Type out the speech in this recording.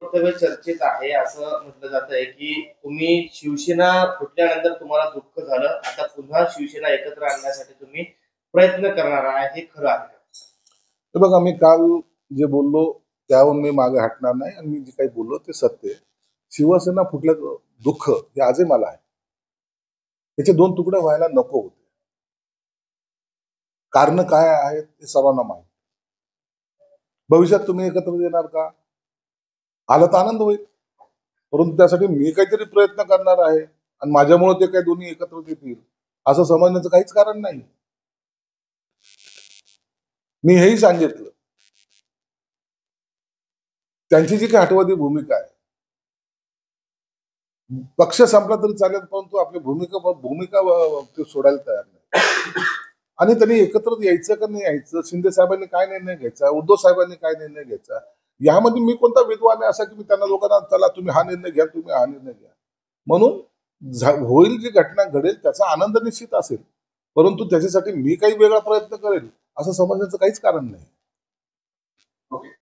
वक्तव्य चर्चेत आहे असं म्हटलं जात आहे की तुम्ही शिवसेना फुटल्यानंतर तुम्हाला दुःख झालं, आता पुन्हा शिवसेना एकत्र आणण्यासाठी तुम्ही प्रयत्न करणार आहे, हे खरं आहे का? तर बघा, मी काल जे बोललो त्याहून मी मागे हटणार नाही आणि मी जे काही बोललो ते सत्य आहे. शिवसेना फुटल्याचं दुःख हे आजही मला आहे. त्याचे दोन तुकडे व्हायला नको होते. कारण काय आहेत ते सर्वांना माहिती. भविष्यात तुम्ही एकत्र येणार का? आलं तर आनंद होईल, परंतु त्यासाठी मी काहीतरी प्रयत्न करणार आहे आणि माझ्यामुळे ते काही दोन्ही एकत्र येतील असं समजण्याचं काहीच कारण नाही. मी हेही सांगितलं, त्यांची जी काही हटवादी भूमिका आहे, पक्ष संपला तरी चालेल, परंतु आपली भूमिका भूमिका ते सोडायला तयार नाही. आणि त्यांनी एकत्र यायचं का नाही यायचं, शिंदे साहेबांनी काय निर्णय घ्यायचा, उद्धव साहेबांनी काय निर्णय घ्यायचा, यामध्ये मी कोणता विद्वान आहे असा की मी त्यांना लोकांना चला तुम्ही हा निर्णय घ्या, तुम्ही हा निर्णय घ्या. म्हणून होईल जी घटना घडेल त्याचा आनंद निश्चित असेल, परंतु त्याच्यासाठी मी काही वेगळा प्रयत्न करेल असं समजण्याचं काहीच कारण नाही.